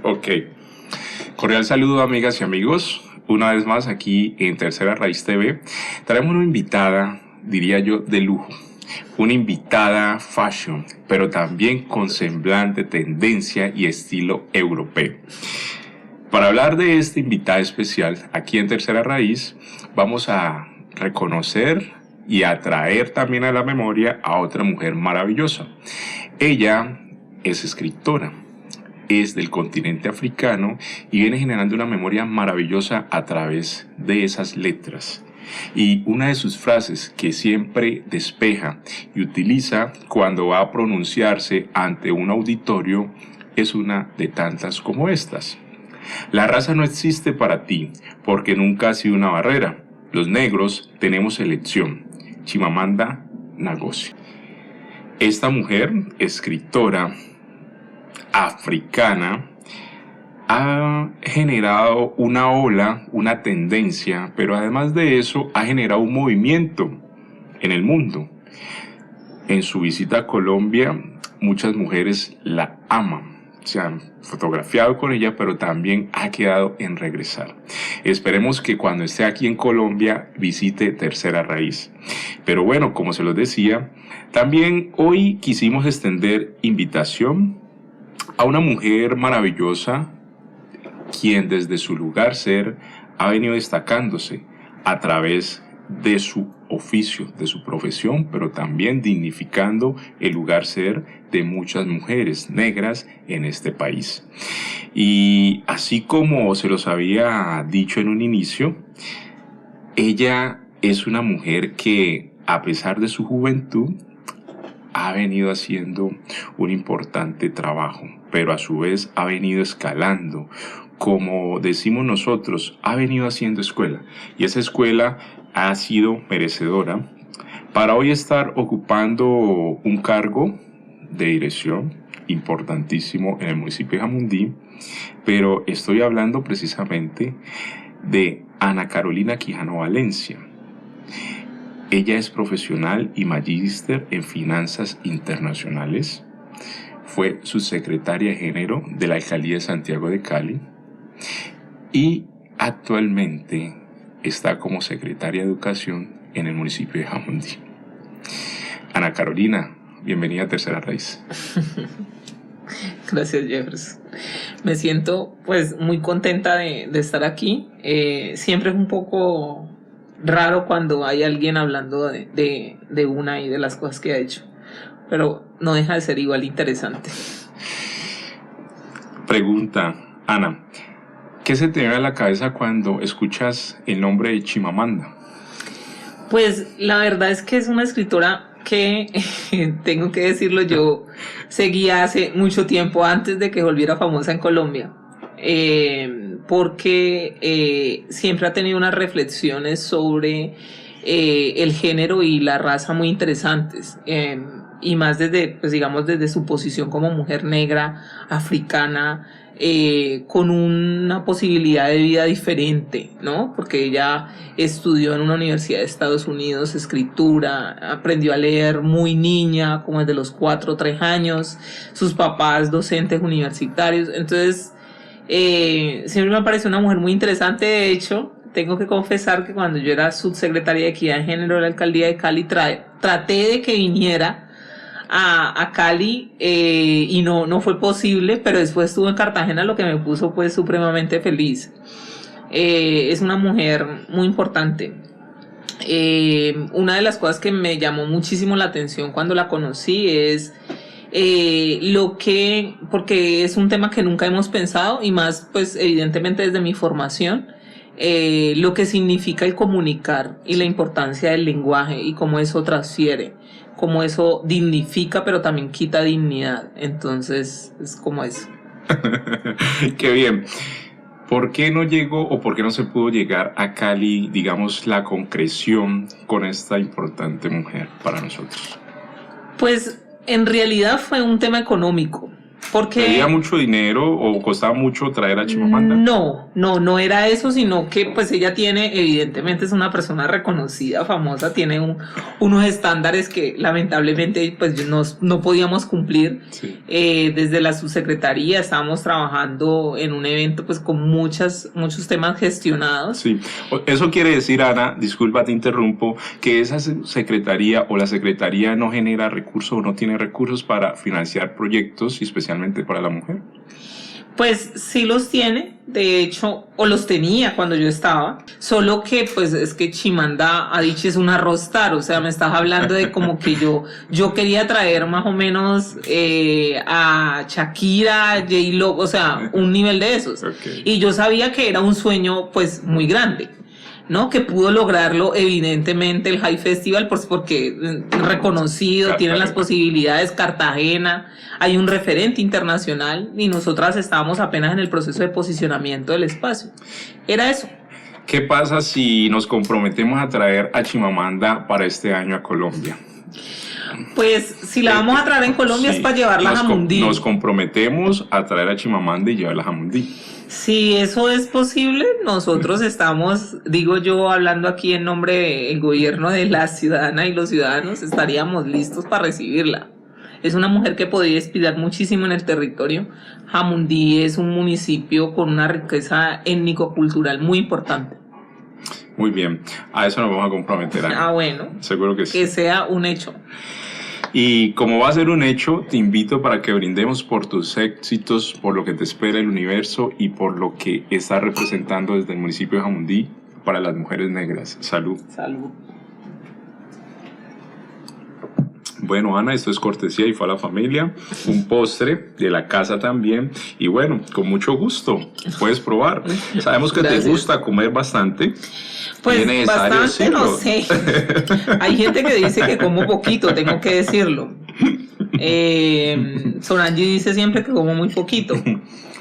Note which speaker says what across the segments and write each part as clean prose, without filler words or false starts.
Speaker 1: Ok. Cordial saludo, amigas y amigos. Una vez más aquí en Tercera Raíz TV. Traemos una invitada, diría yo, de lujo. Una invitada fashion, pero también con semblante, tendencia y estilo europeo. Para hablar de esta invitada especial, aquí en Tercera Raíz, vamos a reconocer y a traer también a la memoria a otra mujer maravillosa. Ella es escritora, es del continente africano y viene generando una memoria maravillosa a través de esas letras. Y una de sus frases que siempre despeja y utiliza cuando va a pronunciarse ante un auditorio es una de tantas como estas. La raza no existe para ti porque nunca ha sido una barrera. Los negros tenemos elección. Chimamanda Ngozi. Esta mujer, escritora africana, ha generado una ola, una tendencia, pero además de eso ha generado un movimiento en el mundo. En su visita a Colombia, muchas mujeres la aman. Se han fotografiado con ella, pero también ha quedado en regresar. Esperemos que cuando esté aquí en Colombia visite Tercera Raíz. Pero bueno, como se los decía, también hoy quisimos extender invitación a una mujer maravillosa, quien desde su lugar ser ha venido destacándose a través de su oficio, de su profesión, pero también dignificando el lugar ser de muchas mujeres negras en este país. Y así como se los había dicho en un inicio, ella es una mujer que, a pesar de su juventud, ha venido haciendo un importante trabajo, pero a su vez ha venido escalando. Como decimos nosotros, ha venido haciendo escuela, y esa escuela ha sido merecedora para hoy estar ocupando un cargo de dirección importantísimo en el municipio de Jamundí, pero estoy hablando precisamente de Ana Carolina Quijano Valencia. Ella es profesional y magíster en finanzas internacionales. Fue subsecretaria de Género de la Alcaldía de Santiago de Cali y actualmente está como secretaria de Educación en el municipio de Jamundí. Ana Carolina, bienvenida a Tercera Raíz.
Speaker 2: Gracias, Jeffers. Me siento pues muy contenta de estar aquí. Siempre es un poco raro cuando hay alguien hablando de una y de las cosas que ha hecho, pero no deja de ser igual interesante.
Speaker 1: Pregunta, Ana, ¿qué se te viene a la cabeza cuando escuchas el nombre de Chimamanda?
Speaker 2: Pues la verdad es que es una escritora que, tengo que decirlo, yo seguía hace mucho tiempo antes de que volviera famosa en Colombia. Porque siempre ha tenido unas reflexiones sobre el género y la raza muy interesantes, y más desde, pues digamos, desde su posición como mujer negra, africana, con una posibilidad de vida diferente, ¿no? Porque ella estudió en una universidad de Estados Unidos escritura, aprendió a leer muy niña, como desde los 4 o 3 años, sus papás docentes universitarios, entonces siempre me pareció una mujer muy interesante. De hecho, tengo que confesar que cuando yo era subsecretaria de Equidad de Género de la Alcaldía de Cali, traté de que viniera a Cali, y no fue posible, pero después estuvo en Cartagena, lo que me puso pues supremamente feliz. Es una mujer muy importante. Una de las cosas que me llamó muchísimo la atención cuando la conocí es porque es un tema que nunca hemos pensado, y más pues evidentemente desde mi formación, lo que significa el comunicar y la importancia del lenguaje y cómo eso transfiere, cómo eso dignifica pero también quita dignidad. Entonces es como eso.
Speaker 1: Qué bien. ¿Por qué no llegó o por qué no se pudo llegar a Cali, digamos, la concreción con esta importante mujer para nosotros?
Speaker 2: Pues en realidad fue un tema económico. Porque
Speaker 1: ¿pedía mucho dinero o costaba mucho traer a Chimamanda?
Speaker 2: No era eso, sino que pues ella tiene, evidentemente es una persona reconocida, famosa, tiene unos estándares que lamentablemente pues no podíamos cumplir.
Speaker 1: Sí.
Speaker 2: Desde la subsecretaría estábamos trabajando en un evento pues con muchos temas gestionados.
Speaker 1: Sí, eso quiere decir, Ana, disculpa, te interrumpo, que esa secretaría o la secretaría no genera recursos o no tiene recursos para financiar proyectos, especialmente para la mujer.
Speaker 2: Pues sí los tiene, de hecho, o los tenía cuando yo estaba, solo que pues es que Chimamanda Adichie es una rockstar, o sea, me estás hablando de como que yo quería traer más o menos a Shakira, J-Lo, o sea, un nivel de esos.
Speaker 1: Okay.
Speaker 2: Y yo sabía que era un sueño pues muy grande, ¿no? Que pudo lograrlo evidentemente el High Festival porque reconocido,
Speaker 1: Cartagena.
Speaker 2: tienen las posibilidades, Cartagena, hay un referente internacional y nosotras estábamos apenas en el proceso de posicionamiento del espacio. Era eso.
Speaker 1: ¿Qué pasa si nos comprometemos a traer a Chimamanda para este año a Colombia?
Speaker 2: Pues si la vamos a traer en Colombia
Speaker 1: sí,
Speaker 2: es para llevarla a Jamundí.
Speaker 1: Nos comprometemos a traer a Chimamanda y llevarla a Jamundí.
Speaker 2: Si eso es posible, nosotros estamos, digo yo, hablando aquí en nombre del gobierno de la ciudadana y los ciudadanos, estaríamos listos para recibirla. Es una mujer que podría inspirar muchísimo en el territorio. Jamundí es un municipio con una riqueza étnico-cultural muy importante.
Speaker 1: Muy bien, a eso nos vamos a comprometer, Ana.
Speaker 2: Bueno.
Speaker 1: Seguro que sí.
Speaker 2: Que sea un hecho.
Speaker 1: Y como va a ser un hecho, te invito para que brindemos por tus éxitos, por lo que te espera el universo y por lo que estás representando desde el municipio de Jamundí para las mujeres negras. Salud.
Speaker 2: Salud.
Speaker 1: Bueno, Ana, esto es cortesía y fue a la familia, un postre de la casa también, y bueno, con mucho gusto, puedes probar. Sabemos que
Speaker 2: Gracias.
Speaker 1: te gusta comer bastante.
Speaker 2: Pues bastante,
Speaker 1: decirlo.
Speaker 2: no sé. Hay gente que dice que como poquito, tengo que decirlo. Solange dice siempre que como muy poquito,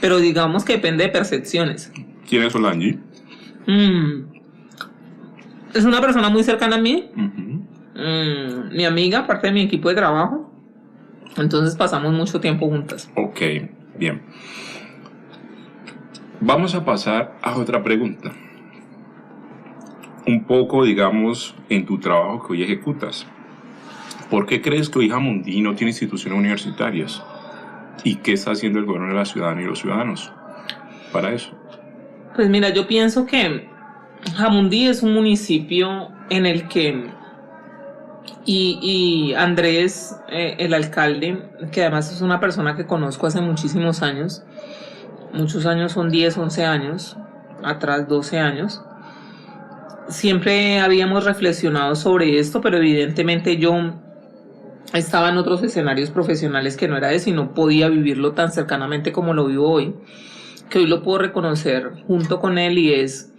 Speaker 2: pero digamos que depende de percepciones.
Speaker 1: ¿Quién es Solange?
Speaker 2: Es una persona muy cercana a mí.
Speaker 1: Uh-huh.
Speaker 2: Mi amiga, parte de mi equipo de trabajo. Entonces pasamos mucho tiempo juntas.
Speaker 1: Ok, bien. Vamos a pasar a otra pregunta. Un poco, digamos, en tu trabajo que hoy ejecutas. ¿Por qué crees que hoy Jamundí no tiene instituciones universitarias? ¿Y qué está haciendo el gobierno de la ciudadanía y los ciudadanos para eso?
Speaker 2: Pues mira, yo pienso que Jamundí es un municipio en el que y Andrés, el alcalde, que además es una persona que conozco hace muchísimos años, muchos años, son 10, 11 años, atrás 12 años, siempre habíamos reflexionado sobre esto, pero evidentemente yo estaba en otros escenarios profesionales que no era ese y no podía vivirlo tan cercanamente como lo vivo hoy, que hoy lo puedo reconocer junto con él, y es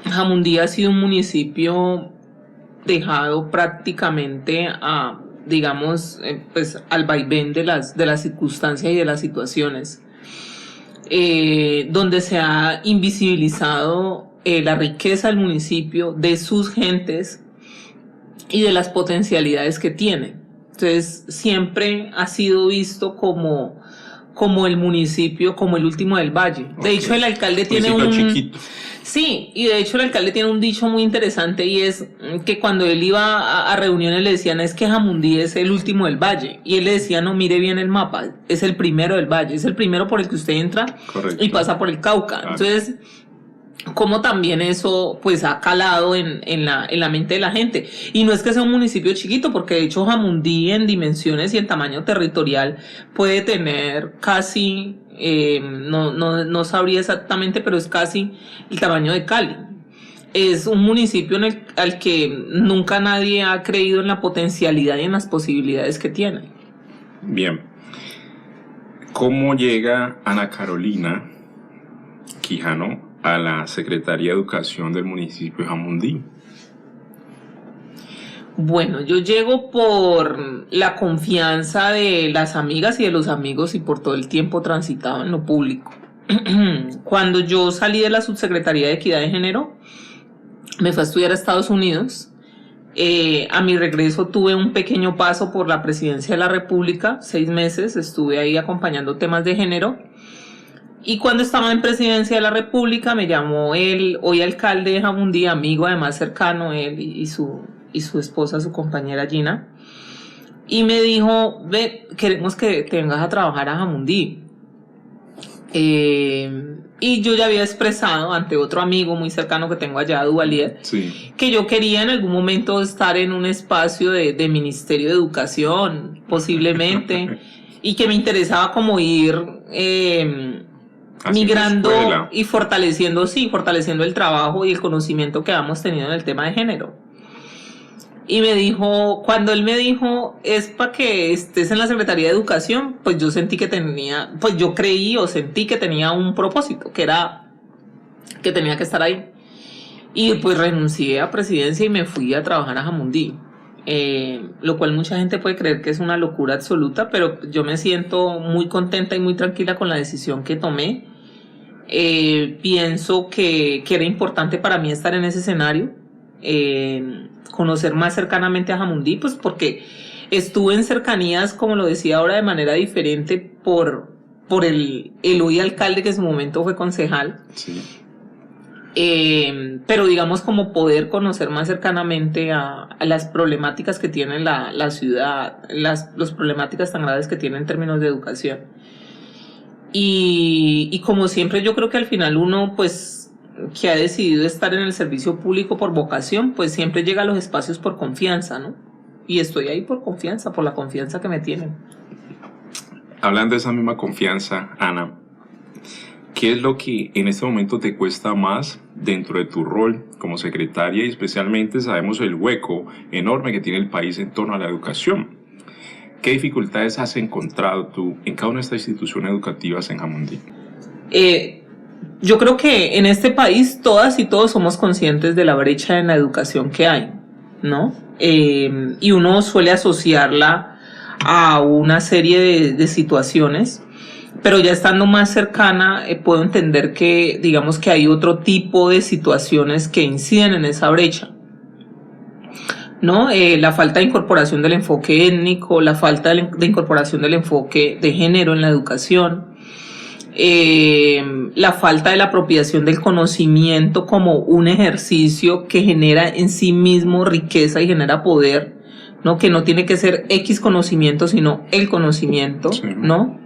Speaker 2: Jamundí ha sido un municipio dejado prácticamente a, digamos, pues al vaivén de las circunstancias y de las situaciones, donde se ha invisibilizado la riqueza del municipio, de sus gentes y de las potencialidades que tiene. Entonces siempre ha sido visto como el municipio, como el último del valle. De hecho, el alcalde tiene un...
Speaker 1: chiquito.
Speaker 2: Sí, y de hecho el alcalde tiene un dicho muy interesante, y es que cuando él iba a reuniones le decían, es que Jamundí es el último del valle, y él le decía, no, mire bien el mapa, es el primero del valle, es el primero por el que usted entra.
Speaker 1: Correcto.
Speaker 2: Y pasa por el Cauca. Claro. Entonces, como también eso pues ha calado en la mente de la gente. Y no es que sea un municipio chiquito, porque de hecho Jamundí en dimensiones y en tamaño territorial puede tener casi, no sabría exactamente, pero es casi el tamaño de Cali. Es un municipio al que nunca nadie ha creído en la potencialidad y en las posibilidades que tiene.
Speaker 1: Bien. ¿Cómo llega Ana Carolina Quijano a la Secretaría de Educación del municipio de Jamundí?
Speaker 2: Bueno, yo llego por la confianza de las amigas y de los amigos y por todo el tiempo transitado en lo público. Cuando yo salí de la Subsecretaría de Equidad de Género, me fui a estudiar a Estados Unidos. A mi regreso tuve un pequeño paso por la presidencia de la República, 6 meses, estuve ahí acompañando temas de género. Y cuando estaba en presidencia de la República me llamó el hoy alcalde de Jamundí, amigo además cercano, él y su esposa, su compañera Gina, y me dijo, ve, queremos que te vengas a trabajar a Jamundí. Y yo ya había expresado ante otro amigo muy cercano que tengo allá, Duvalier,
Speaker 1: Sí.
Speaker 2: que yo quería en algún momento estar en un espacio de Ministerio de Educación, posiblemente, y que me interesaba como ir migrando y fortaleciendo el trabajo y el conocimiento que habíamos tenido en el tema de género. Y me dijo, cuando él me dijo, es para que estés en la Secretaría de Educación, pues yo sentí que tenía, pues yo creí o sentí que tenía un propósito, que era que tenía que estar ahí. Y pues renuncié a presidencia y me fui a trabajar a Jamundí. Lo cual mucha gente puede creer que es una locura absoluta, pero yo me siento muy contenta y muy tranquila con la decisión que tomé. Pienso que era importante para mí estar en ese escenario. Conocer más cercanamente a Jamundí, pues porque estuve en cercanías, como lo decía ahora, de manera diferente por el hoy alcalde que en su momento fue concejal.
Speaker 1: Sí.
Speaker 2: Pero digamos como poder conocer más cercanamente a las problemáticas que tiene la ciudad, las problemáticas tan graves que tiene en términos de educación. Y como siempre yo creo que al final uno pues que ha decidido estar en el servicio público por vocación, pues siempre llega a los espacios por confianza, ¿no? Y estoy ahí por confianza, por la confianza que me tienen.
Speaker 1: Hablando de esa misma confianza, Ana, ¿qué es lo que en este momento te cuesta más dentro de tu rol como secretaria? Y especialmente sabemos el hueco enorme que tiene el país en torno a la educación. ¿Qué dificultades has encontrado tú en cada una de estas instituciones educativas en Jamundí?
Speaker 2: Yo creo que en este país todas y todos somos conscientes de la brecha en la educación que hay, ¿no? Y uno suele asociarla a una serie de situaciones, pero ya estando más cercana puedo entender que, digamos que hay otro tipo de situaciones que inciden en esa brecha, ¿no? La falta de incorporación del enfoque étnico, la falta de incorporación del enfoque de género en la educación, la falta de la apropiación del conocimiento como un ejercicio que genera en sí mismo riqueza y genera poder, ¿no? Que no tiene que ser X conocimiento, sino el conocimiento, sí, ¿no?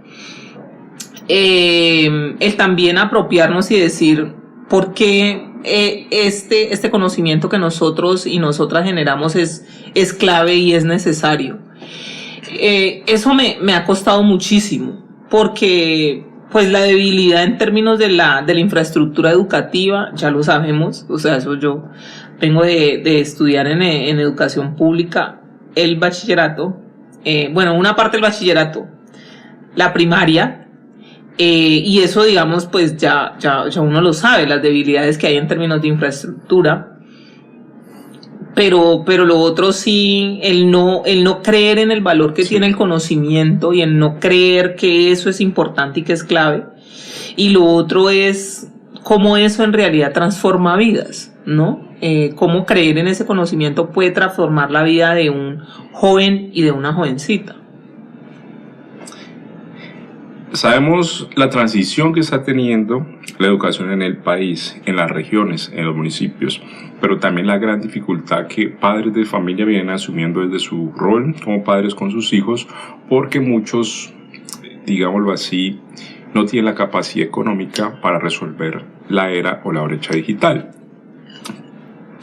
Speaker 2: El también apropiarnos y decir por qué este conocimiento que nosotros y nosotras generamos es clave y es necesario. Eso me ha costado muchísimo, porque pues la debilidad en términos de la infraestructura educativa, ya lo sabemos, o sea, eso yo vengo de estudiar en educación pública, el bachillerato, bueno, una parte del bachillerato, la primaria, y eso, digamos, pues ya uno lo sabe, las debilidades que hay en términos de infraestructura. Pero lo otro sí, el no creer en el valor que tiene el conocimiento y el no creer que eso es importante y que es clave. Y lo otro es cómo eso en realidad transforma vidas, ¿no? Cómo creer en ese conocimiento puede transformar la vida de un joven y de una jovencita.
Speaker 1: Sabemos la transición que está teniendo la educación en el país, en las regiones, en los municipios, pero también la gran dificultad que padres de familia vienen asumiendo desde su rol como padres con sus hijos, porque muchos, digámoslo así, no tienen la capacidad económica para resolver la era o la brecha digital.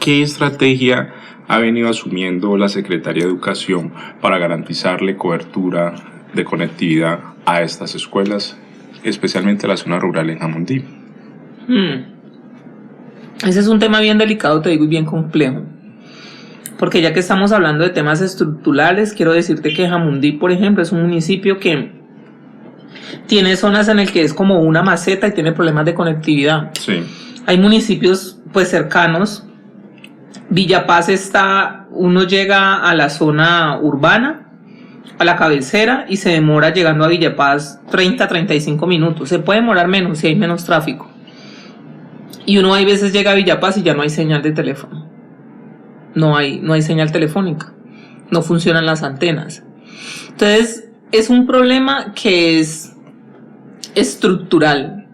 Speaker 1: ¿Qué estrategia ha venido asumiendo la Secretaría de Educación para garantizarle cobertura de conectividad a estas escuelas, especialmente a la zona rural en Jamundí?
Speaker 2: Ese es un tema bien delicado, te digo, y bien complejo. Porque ya que estamos hablando de temas estructurales, quiero decirte que Jamundí, por ejemplo, es un municipio que tiene zonas en el que es como una maceta y tiene problemas de conectividad.
Speaker 1: Sí.
Speaker 2: Hay municipios pues cercanos. Villa Paz uno llega a la zona urbana, a la cabecera, y se demora llegando a Villa Paz 30-35 minutos. Se puede demorar menos si hay menos tráfico. Y uno hay veces llega a Villa Paz y ya no hay señal de teléfono. no hay señal telefónica, no funcionan las antenas. Entonces, es un problema que es estructural.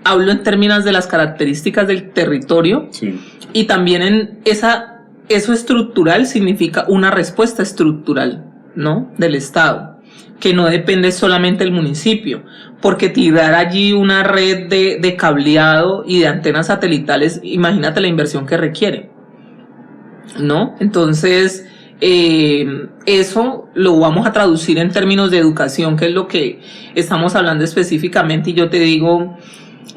Speaker 2: Hablo en términos de las características del territorio,
Speaker 1: Sí.
Speaker 2: y también eso estructural significa una respuesta estructural, ¿no?, del Estado, que no depende solamente del municipio, porque tirar allí una red de cableado y de antenas satelitales, imagínate la inversión que requiere, ¿no? Entonces, eso lo vamos a traducir en términos de educación, que es lo que estamos hablando específicamente, y yo te digo,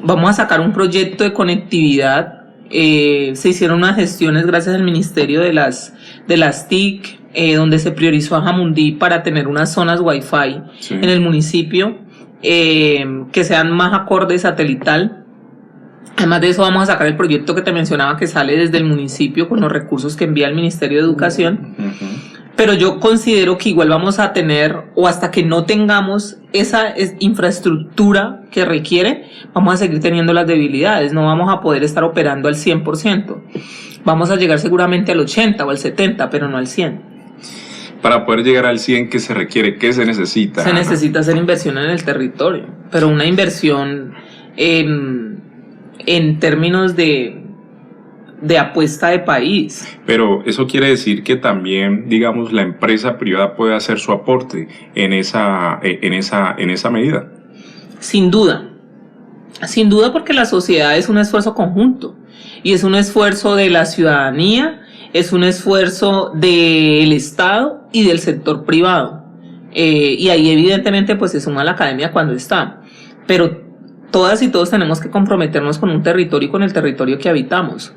Speaker 2: vamos a sacar un proyecto de conectividad. Se hicieron unas gestiones gracias al Ministerio de las TIC, donde se priorizó a Jamundí para tener unas zonas Wi-Fi
Speaker 1: Sí.
Speaker 2: en el municipio, que sean más acorde satelital. Además de eso, vamos a sacar el proyecto que te mencionaba, que sale desde el municipio con los recursos que envía el Ministerio de Educación. Pero yo considero que igual vamos a tener, o hasta que no tengamos esa infraestructura que requiere, vamos a seguir teniendo las debilidades, no vamos a poder estar operando al 100%. Vamos a llegar seguramente al 80 o al 70, pero no al 100.
Speaker 1: Para poder llegar al 100, ¿qué se requiere? ¿Qué se necesita?
Speaker 2: Se necesita hacer inversión en el territorio, pero una inversión en términos de apuesta de país.
Speaker 1: Pero eso quiere decir que también, digamos, la empresa privada puede hacer su aporte en esa medida.
Speaker 2: Sin duda, porque la sociedad es un esfuerzo conjunto, y es un esfuerzo de la ciudadanía, es un esfuerzo del Estado y del sector privado, y ahí evidentemente pues se suma la academia cuando está, pero todas y todos tenemos que comprometernos con un territorio y con el territorio que habitamos.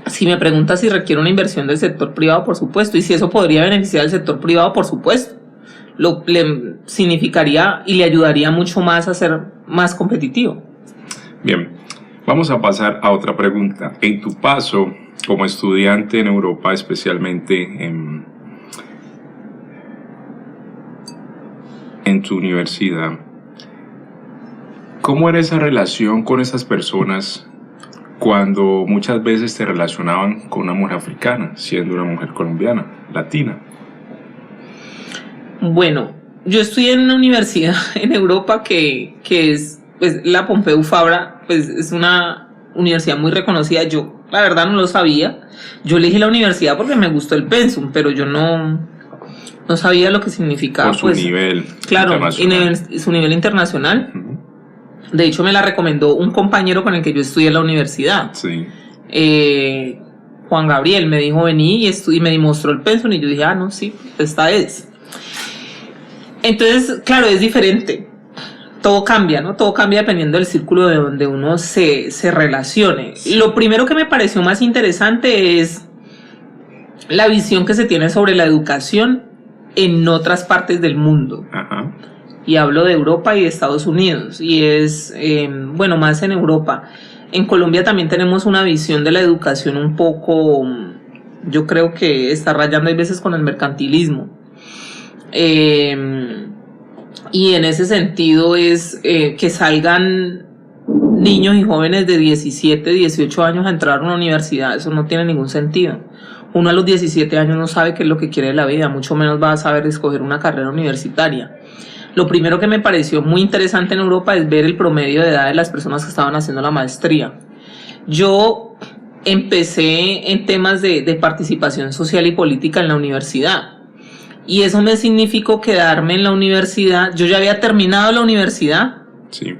Speaker 2: Si me preguntas si requiere una inversión del sector privado, por supuesto, y si eso podría beneficiar al sector privado, por supuesto, le significaría y le ayudaría mucho más a ser más competitivo.
Speaker 1: Bien, vamos a pasar a otra pregunta. En tu paso como estudiante en Europa, especialmente en tu universidad, ¿cómo era esa relación con esas personas cuando muchas veces te relacionaban con una mujer africana, siendo una mujer colombiana, latina?
Speaker 2: Bueno, yo estudié en una universidad en Europa que es pues, la Pompeu Fabra, pues es una universidad muy reconocida. Yo la verdad no lo sabía. Yo elegí la universidad porque me gustó el pensum, pero yo no sabía lo que significaba.
Speaker 1: Por su
Speaker 2: pues,
Speaker 1: nivel
Speaker 2: internacional. Su nivel internacional.
Speaker 1: Uh-huh.
Speaker 2: De hecho, me la recomendó un compañero con el que yo estudié en la universidad.
Speaker 1: Sí.
Speaker 2: Juan Gabriel me dijo, vení y me demostró el pensum, y yo dije, no, sí, esta es. Entonces, claro, es diferente. Todo cambia, ¿no? Todo cambia dependiendo del círculo de donde uno se relacione. Sí. Lo primero que me pareció más interesante es la visión que se tiene sobre la educación en otras partes del mundo.
Speaker 1: Ajá.
Speaker 2: Y hablo de Europa y de Estados Unidos, y es, bueno, más en Europa. En Colombia también tenemos una visión de la educación un poco, yo creo que está rayando a veces con el mercantilismo. Y en ese sentido es que salgan niños y jóvenes de 17, 18 años a entrar a una universidad, eso no tiene ningún sentido. Uno a los 17 años no sabe qué es lo que quiere de la vida, mucho menos va a saber escoger una carrera universitaria. Lo primero que me pareció muy interesante en Europa es ver el promedio de edad de las personas que estaban haciendo la maestría. Yo empecé en temas de participación social y política en la universidad, y eso me significó quedarme en la universidad. Yo ya había terminado la universidad.
Speaker 1: Sí.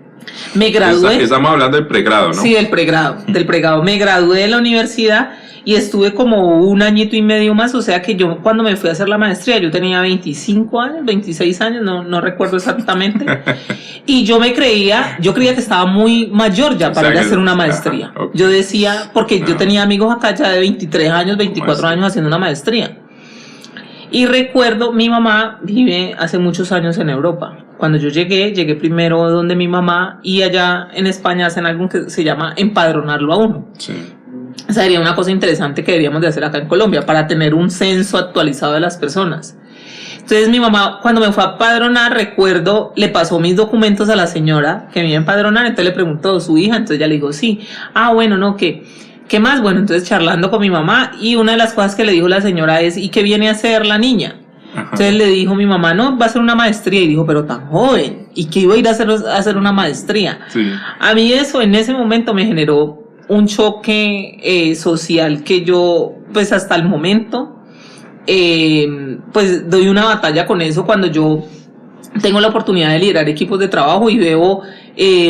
Speaker 2: Me gradué.
Speaker 1: Estamos hablando del pregrado, ¿no?
Speaker 2: Sí, del pregrado. Me gradué de la universidad y estuve como un añito y medio más, o sea que yo cuando me fui a hacer la maestría yo tenía 25 años, 26 años, no recuerdo exactamente, y yo creía que estaba muy mayor ya para ir a hacer una maestría. Okay. Yo decía, porque yo tenía amigos acá ya de 23 años, 24 años haciendo una maestría. Y recuerdo, mi mamá vive hace muchos años en Europa. Cuando yo llegué primero donde mi mamá, y allá en España hacen algo que se llama empadronarlo a uno.
Speaker 1: Sí.
Speaker 2: O sea, sería una cosa interesante que deberíamos de hacer acá en Colombia para tener un censo actualizado de las personas. Entonces mi mamá, cuando me fue a empadronar, recuerdo, le pasó mis documentos a la señora que me iba a empadronar, entonces le preguntó, ¿su hija? Entonces ella le dijo, sí. Bueno, no, que ¿qué más? Bueno, entonces charlando con mi mamá, y una de las cosas que le dijo la señora es, ¿y qué viene a hacer la niña? Ajá. Entonces le dijo mi mamá, no, va a hacer una maestría, y dijo, pero tan joven, ¿y qué iba a ir a hacer una maestría? Sí. A mí eso en ese momento me generó un choque social que yo, pues hasta el momento, pues doy una batalla con eso cuando yo tengo la oportunidad de liderar equipos de trabajo y veo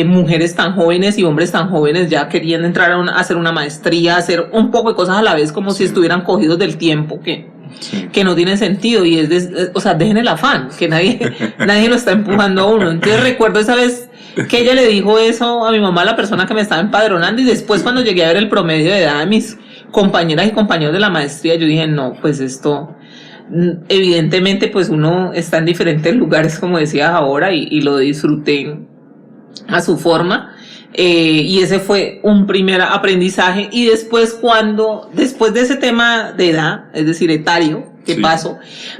Speaker 2: mujeres tan jóvenes y hombres tan jóvenes ya queriendo entrar a hacer una maestría, hacer un poco de cosas a la vez, como si estuvieran cogidos del tiempo, que no tiene sentido, y o sea, dejen el afán, que nadie lo está empujando a uno. Entonces recuerdo esa vez que ella le dijo eso a mi mamá, la persona que me estaba empadronando, y después cuando llegué a ver el promedio de edad de mis compañeras y compañeros de la maestría, yo dije, no, pues esto, evidentemente pues uno está en diferentes lugares, como decías ahora, y lo disfruté a su forma, y ese fue un primer aprendizaje. Y después después de ese tema de edad, es decir, etario, que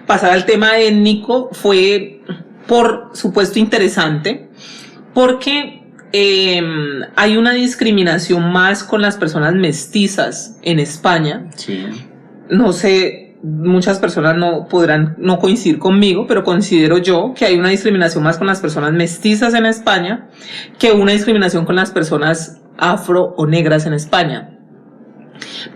Speaker 2: pasar al tema étnico fue por supuesto interesante, porque hay una discriminación más con las personas mestizas en España. Sí. No sé, muchas personas no podrán no coincidir conmigo, pero considero yo que hay una discriminación más con las personas mestizas en España que una discriminación con las personas afro o negras en España.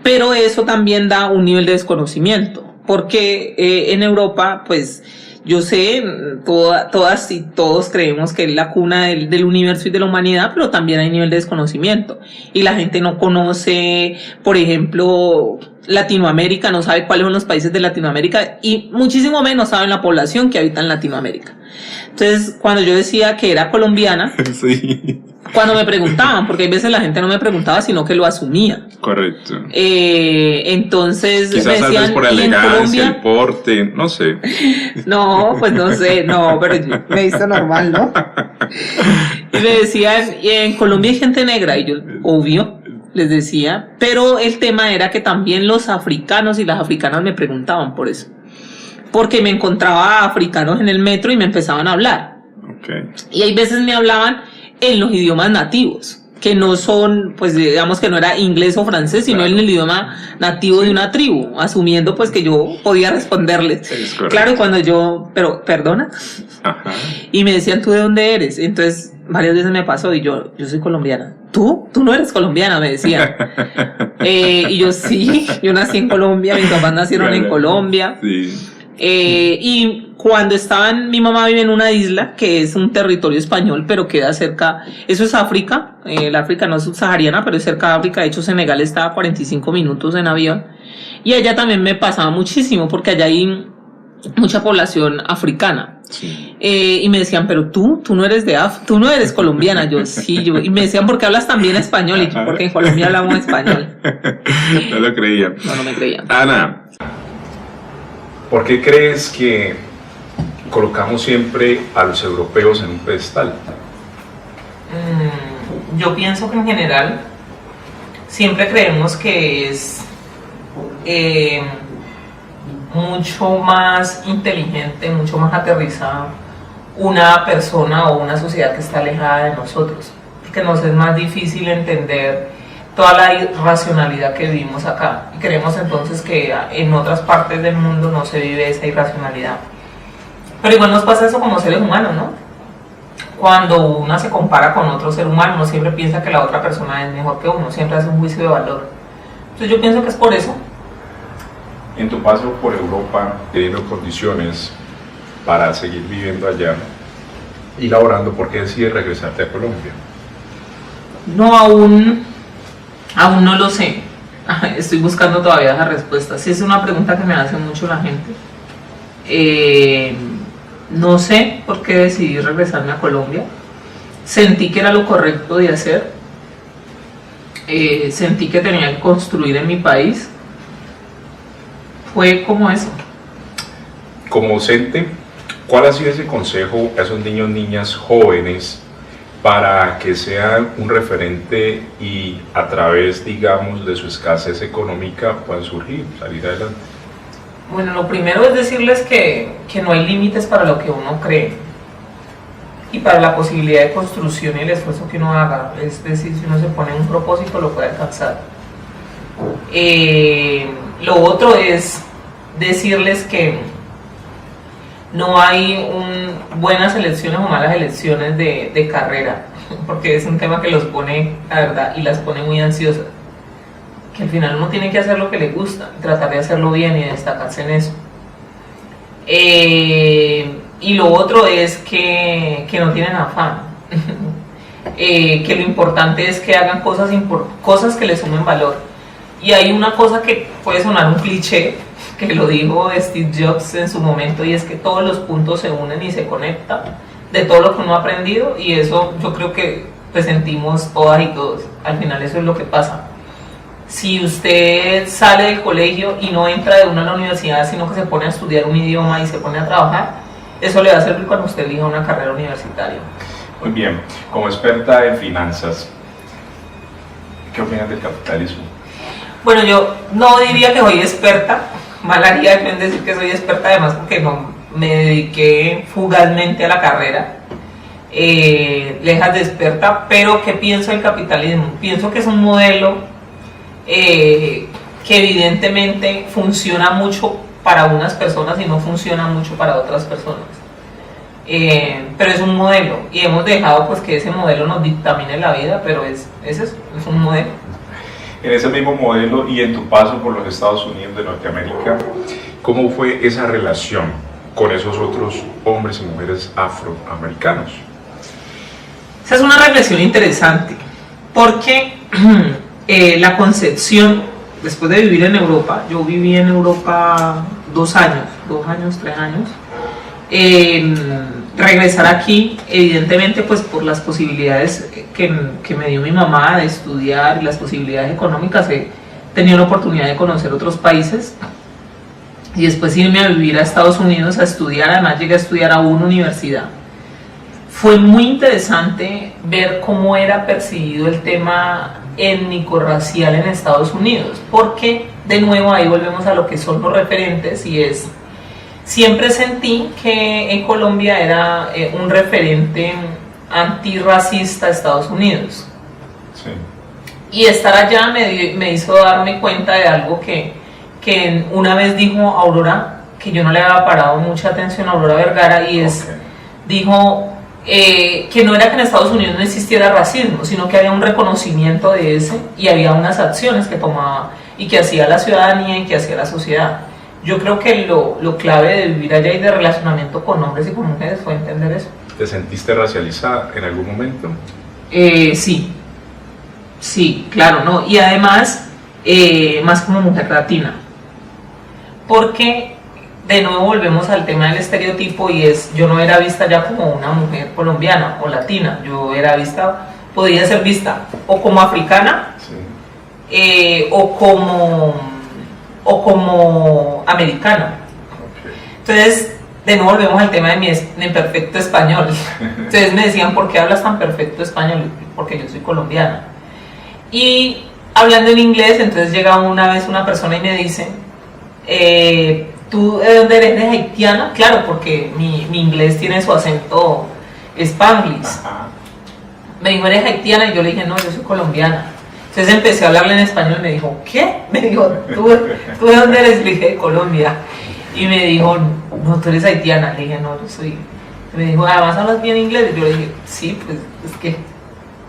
Speaker 2: Pero eso también da un nivel de desconocimiento, porque en Europa, pues yo sé, todas y todos creemos que es la cuna del universo y de la humanidad, pero también hay nivel de desconocimiento. Y la gente no conoce, por ejemplo, Latinoamérica, no sabe cuáles son los países de Latinoamérica, y muchísimo menos saben la población que habita en Latinoamérica. Entonces, cuando yo decía que era colombiana, sí. Cuando me preguntaban, porque hay veces la gente no me preguntaba, sino que lo asumía.
Speaker 1: Correcto.
Speaker 2: Entonces
Speaker 1: quizás me decían, por la elegancia, el porte, no sé.
Speaker 2: No, pues no sé, no, pero me hizo normal, ¿no? Y me decían, en Colombia hay gente negra, y yo, obvio, les decía, pero el tema era que también los africanos y las africanas me preguntaban por eso, porque me encontraba africanos en el metro y me empezaban a hablar. Okay. Y hay veces me hablaban en los idiomas nativos, que no son, pues digamos que no era inglés o francés, sino en el idioma nativo de una tribu, asumiendo pues que yo podía responderles. Claro, cuando yo, pero, ¿perdona? Ajá. Y me decían, ¿tú de dónde eres? Entonces, varias veces me pasó, y yo soy colombiana. ¿Tú no eres colombiana? Me decían. Y yo, sí, yo nací en Colombia, mis papás nacieron en Colombia. Sí. Y cuando mi mamá vive en una isla que es un territorio español, pero queda cerca, eso es África, la África no es subsahariana, pero es cerca de África. De hecho, Senegal está a 45 minutos en avión, y allá también me pasaba muchísimo, porque allá hay mucha población africana. Sí. Y me decían, pero tú no eres tú no eres colombiana. Yo, sí, y me decían, ¿por qué hablas también español? Y yo, porque en Colombia hablamos español.
Speaker 1: No lo creía.
Speaker 2: No me creía.
Speaker 1: Ana, ¿por qué crees que colocamos siempre a los europeos en un pedestal?
Speaker 2: Yo pienso que en general siempre creemos que es mucho más inteligente, mucho más aterrizada una persona o una sociedad que está alejada de nosotros, porque nos es más difícil entender toda la irracionalidad que vivimos acá, y creemos entonces que en otras partes del mundo no se vive esa irracionalidad. Pero igual nos pasa eso como seres humanos, ¿no? Cuando uno se compara con otro ser humano, uno siempre piensa que la otra persona es mejor que uno, siempre hace un juicio de valor. Entonces yo pienso que es por eso.
Speaker 1: En tu paso por Europa, teniendo condiciones para seguir viviendo allá y laborando, ¿por qué decides regresarte a Colombia?
Speaker 2: No, aún no lo sé. Estoy buscando todavía esa respuesta. Sí, es una pregunta que me hace mucho la gente. No sé por qué decidí regresarme a Colombia. Sentí que era lo correcto de hacer. Sentí que tenía que construir en mi país. Fue como eso.
Speaker 1: Como docente, ¿cuál ha sido ese consejo a esos niños, niñas, jóvenes, para que sean un referente y a través, digamos, de su escasez económica puedan surgir, salir adelante?
Speaker 2: Bueno, lo primero es decirles que no hay límites para lo que uno cree y para la posibilidad de construcción y el esfuerzo que uno haga. Es decir, si uno se pone un propósito, lo puede alcanzar. Lo otro es decirles que no hay buenas elecciones o malas elecciones de carrera, porque es un tema que los pone, la verdad, y las pone muy ansiosas. Que al final uno tiene que hacer lo que le gusta, tratar de hacerlo bien y destacarse en eso. Y lo otro es que no tienen afán. Que lo importante es que hagan cosas que les sumen valor. Y hay una cosa que puede sonar un cliché, que lo dijo Steve Jobs en su momento, y es que todos los puntos se unen y se conectan de todo lo que uno ha aprendido, y eso yo creo que pues sentimos todas y todos. Al final eso es lo que pasa. Si usted sale del colegio y no entra de una a la universidad, sino que se pone a estudiar un idioma y se pone a trabajar, eso le va a servir cuando usted elija una carrera universitaria.
Speaker 1: Muy bien, como experta en finanzas, ¿qué opinas del capitalismo?
Speaker 2: Bueno, yo no diría que soy experta, mal haría yo en decir que soy experta, además porque no me dediqué fugazmente a la carrera, lejos de experta, pero ¿qué pienso del capitalismo? Pienso que es un modelo que evidentemente funciona mucho para unas personas y no funciona mucho para otras personas. Pero es un modelo y hemos dejado pues que ese modelo nos dictamine la vida, pero es eso, es un modelo.
Speaker 1: En ese mismo modelo y en tu paso por los Estados Unidos de Norteamérica, ¿cómo fue esa relación con esos otros hombres y mujeres afroamericanos?
Speaker 2: Esa es una reflexión interesante, porque la concepción, después de vivir en Europa, yo viví en Europa 2 años, 3 años, regresar aquí, evidentemente pues por las posibilidades que me dio mi mamá de estudiar y las posibilidades económicas, he tenido la oportunidad de conocer otros países y después irme a vivir a Estados Unidos a estudiar. Además llegué a estudiar a una universidad. Fue muy interesante ver cómo era percibido el tema étnico-racial en Estados Unidos, porque de nuevo ahí volvemos a lo que son los referentes, y es, siempre sentí que en Colombia era un referente antirracista a Estados Unidos.
Speaker 1: Sí.
Speaker 2: Y estar allá me hizo darme cuenta de algo que una vez dijo Aurora, que yo no le había parado mucha atención a Aurora Vergara, y es, dijo que no era que en Estados Unidos no existiera racismo, sino que había un reconocimiento de ese y había unas acciones que tomaba y que hacía la ciudadanía y que hacía la sociedad. Yo creo que lo clave de vivir allá y de relacionamiento con hombres y con mujeres fue entender eso.
Speaker 1: ¿Te sentiste racializada en algún momento?
Speaker 2: Sí, claro, ¿no? Y además, más como mujer latina. Porque, de nuevo, volvemos al tema del estereotipo, y es, yo no era vista ya como una mujer colombiana o latina, yo era vista, podía ser vista o como africana, sí, o como americana. Okay. Entonces, de nuevo volvemos al tema de mi perfecto español. Entonces me decían, ¿por qué hablas tan perfecto español? Porque yo soy colombiana. Y hablando en inglés, entonces llega una vez una persona y me dice, ¿tú de dónde eres? ¿De haitiana? Claro, porque mi inglés tiene su acento spanglish. Ajá. Me dijo, ¿eres haitiana? Y yo le dije, no, yo soy colombiana. Entonces empecé a hablarle en español y me dijo, ¿qué? Me dijo, ¿tú de dónde eres? Le dije, de Colombia. Y me dijo, no, tú eres haitiana. Le dije, no, yo soy. Me dijo, además hablas bien inglés. Y yo le dije, sí, pues es que,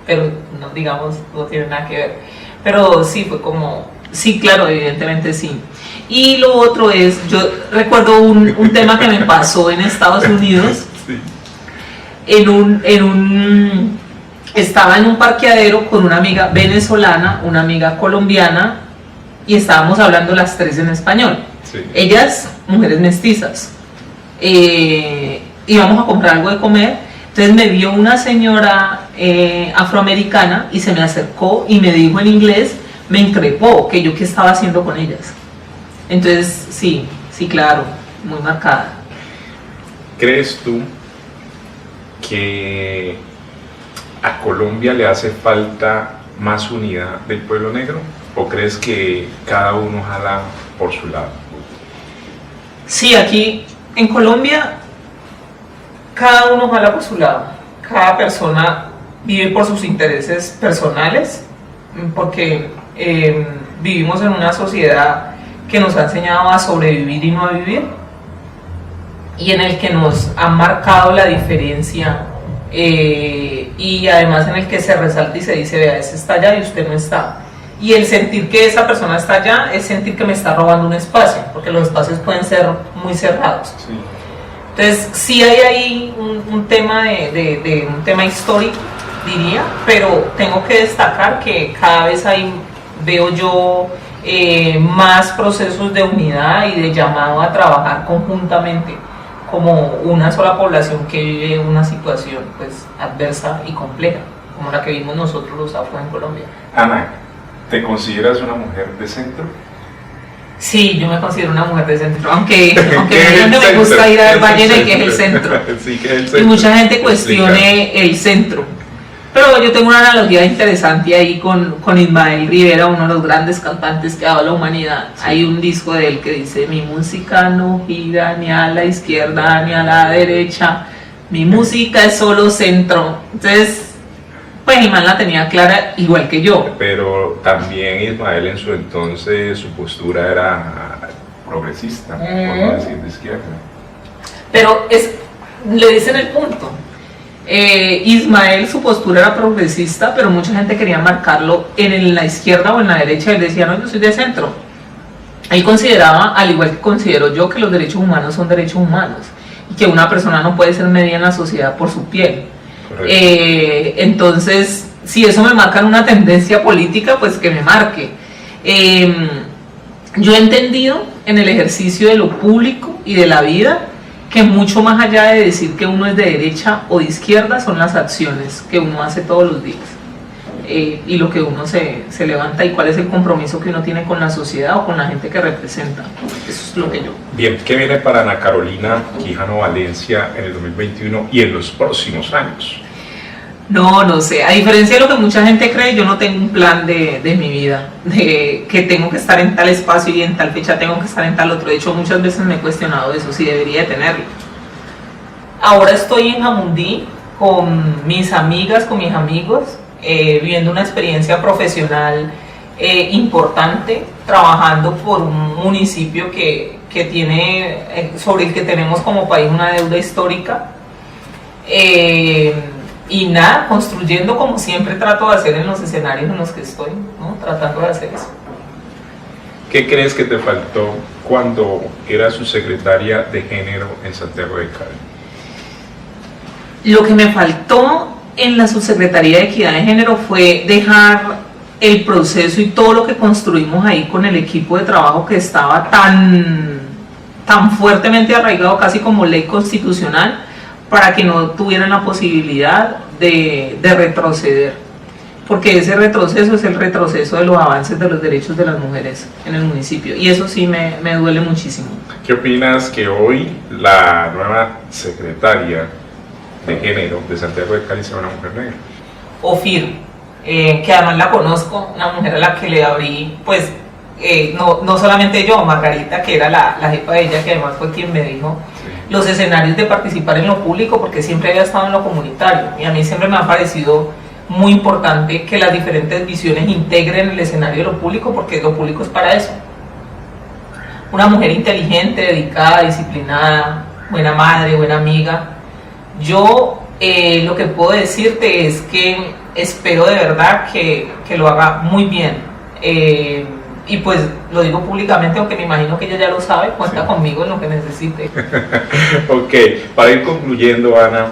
Speaker 2: pero no, digamos, no tiene nada que ver. Pero sí, fue como, sí, claro, evidentemente sí. Y lo otro es, yo recuerdo un tema que me pasó en Estados Unidos. Sí. Estaba en un parqueadero con una amiga venezolana, una amiga colombiana, y estábamos hablando las tres en español. Sí. Ellas, mujeres mestizas. Íbamos a comprar algo de comer, entonces me vio una señora afroamericana y se me acercó y me dijo en inglés, me increpó, que yo qué estaba haciendo con ellas. Entonces, sí, claro, muy marcada.
Speaker 1: ¿Crees tú que a Colombia le hace falta más unidad del pueblo negro? ¿O crees que cada uno jala por su lado?
Speaker 2: Sí, aquí en Colombia cada uno jala por su lado. Cada persona vive por sus intereses personales, porque vivimos en una sociedad que nos ha enseñado a sobrevivir y no a vivir, y en el que nos han marcado la diferencia, y además en el que se resalta y se dice, vea, ese está allá y usted no está. Y el sentir que esa persona está allá es sentir que me está robando un espacio, porque los espacios pueden ser muy cerrados. Sí. Entonces sí hay ahí un tema un tema histórico, diría, pero tengo que destacar que cada vez veo yo más procesos de unidad y de llamado a trabajar conjuntamente como una sola población que vive una situación pues adversa y compleja, como la que vimos nosotros los afro en Colombia.
Speaker 1: Ana, ¿te consideras una mujer de centro?
Speaker 2: Sí, yo me considero una mujer de centro, aunque me gusta ir a ver ballena y que es el centro. Sí, que es el centro. Y mucha gente cuestione el centro. Pero yo tengo una analogía interesante ahí con Ismael Rivera, uno de los grandes cantantes que ha dado la humanidad. Sí. Hay un disco de él que dice: mi música no gira ni a la izquierda ni a la derecha, mi música es solo centro. Entonces, pues Ismael la tenía clara igual que yo.
Speaker 1: Pero también Ismael en su entonces, su postura era progresista, por no decir de izquierda.
Speaker 2: Pero le dicen el punto. Ismael, su postura era progresista, pero mucha gente quería marcarlo en la izquierda o en la derecha. Él decía, no, yo soy de centro. Él consideraba, al igual que considero yo, que los derechos humanos son derechos humanos y que una persona no puede ser medida en la sociedad por su piel. Entonces, si eso me marca en una tendencia política, pues que me marque. Yo he entendido en el ejercicio de lo público y de la vida que mucho más allá de decir que uno es de derecha o de izquierda son las acciones que uno hace todos los días, y lo que uno se levanta y cuál es el compromiso que uno tiene con la sociedad o con la gente que representa. Eso es lo que yo.
Speaker 1: Bien, ¿qué viene para Ana Carolina Quijano Valencia en el 2021 y en los próximos años?
Speaker 2: No sé, a diferencia de lo que mucha gente cree, yo no tengo un plan de mi vida, de que tengo que estar en tal espacio y en tal fecha tengo que estar en tal otro. De hecho, muchas veces me he cuestionado eso, si debería de tenerlo. Ahora estoy en Jamundí con mis amigas, con mis amigos, viviendo una experiencia profesional importante, trabajando por un municipio que tiene, sobre el que tenemos como país una deuda histórica. Y nada, construyendo como siempre trato de hacer en los escenarios en los que estoy, ¿no? Tratando de hacer eso. ¿Qué crees que te faltó cuando eras subsecretaria de Género en Santiago de Cali? Lo que me faltó en la Subsecretaría de Equidad de Género fue dejar el proceso y todo lo que construimos ahí con el equipo de trabajo que estaba tan fuertemente arraigado, casi como ley constitucional, para que no tuvieran la posibilidad de retroceder, porque ese retroceso es el retroceso de los avances de los derechos de las mujeres en el municipio, y eso sí me duele muchísimo. ¿Qué opinas que hoy la nueva secretaria de Género de Santiago de Cali sea una mujer negra? Ofir, que además la conozco, una mujer a la que le abrí, pues, no solamente yo, Margarita, que era la jefa de ella, que además fue quien me dijo los escenarios de participar en lo público, porque siempre había estado en lo comunitario, y a mí siempre me ha parecido muy importante que las diferentes visiones integren el escenario de lo público, porque lo público es para eso. Una mujer inteligente, dedicada, disciplinada, buena madre, buena amiga. Yo lo que puedo decirte es que espero de verdad que lo haga muy bien. Y pues lo digo públicamente, aunque me imagino que ella ya lo sabe, cuenta conmigo en lo que necesite. Ok, para ir concluyendo, Ana,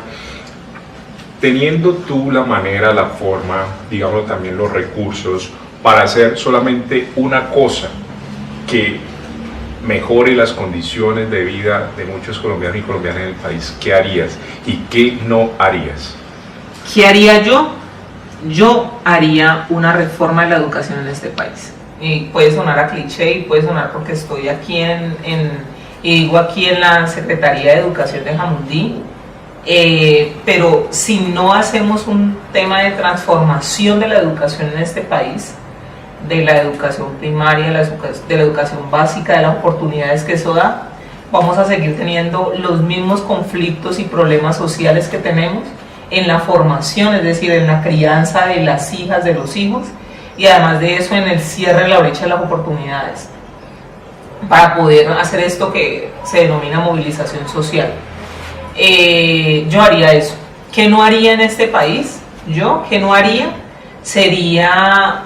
Speaker 2: teniendo tú la manera, la forma, digamos también los recursos, para hacer solamente una cosa que mejore las condiciones de vida de muchos colombianos y colombianas en el país, ¿qué harías y qué no harías? ¿Qué haría yo? Yo haría una reforma de la educación en este país. Y puede sonar a cliché y puede sonar porque estoy aquí y digo aquí en la Secretaría de Educación de Jamundí, pero si no hacemos un tema de transformación de la educación en este país, de la educación primaria, de la educación básica, de las oportunidades que eso da, vamos a seguir teniendo los mismos conflictos y problemas sociales que tenemos en la formación, es decir, en la crianza de las hijas, de los hijos, y además de eso en el cierre de la brecha de las oportunidades para poder hacer esto que se denomina movilización social. Yo haría eso. ¿Qué no haría en este país? ¿Qué no haría? Sería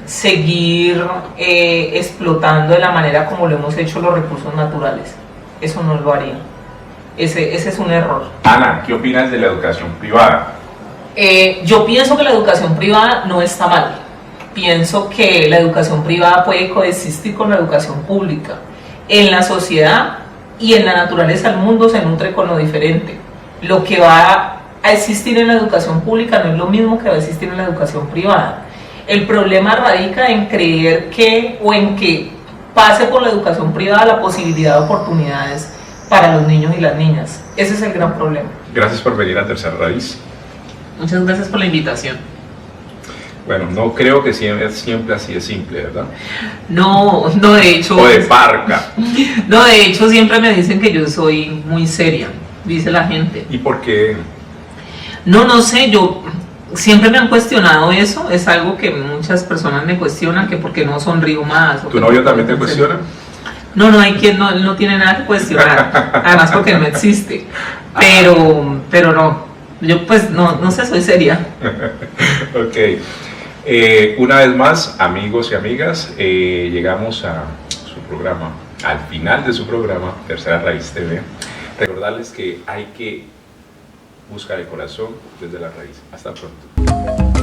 Speaker 2: seguir explotando de la manera como lo hemos hecho los recursos naturales. Eso no lo haría. Ese es un error.
Speaker 1: Ana, ¿qué opinas de la educación privada?
Speaker 2: Yo pienso que la educación privada no está mal. Pienso que la educación privada puede coexistir con la educación pública. En la sociedad y en la naturaleza del mundo se nutre con lo diferente. Lo que va a existir en la educación pública no es lo mismo que va a existir en la educación privada. El problema radica en creer que o en que pase por la educación privada la posibilidad de oportunidades para los niños y las niñas. Ese es el gran problema.
Speaker 1: Gracias por venir a Tercera Raíz.
Speaker 2: Muchas gracias por la invitación.
Speaker 1: Bueno, no creo que siempre así de simple, ¿verdad?
Speaker 2: No, de hecho...
Speaker 1: O de parca.
Speaker 2: No, de hecho siempre me dicen que yo soy muy seria, dice la gente.
Speaker 1: ¿Y por qué?
Speaker 2: No sé, yo... Siempre me han cuestionado eso, es algo que muchas personas me cuestionan, que por qué no sonrío más.
Speaker 1: ¿Tu novio también te cuestiona?
Speaker 2: No hay quien no tiene nada que cuestionar, además porque no existe, pero no, yo pues no sé, soy seria.
Speaker 1: Ok, una vez más, amigos y amigas, llegamos a su programa, al final de su programa, Tercera Raíz TV. Recordarles que hay que buscar el corazón desde la raíz. Hasta pronto.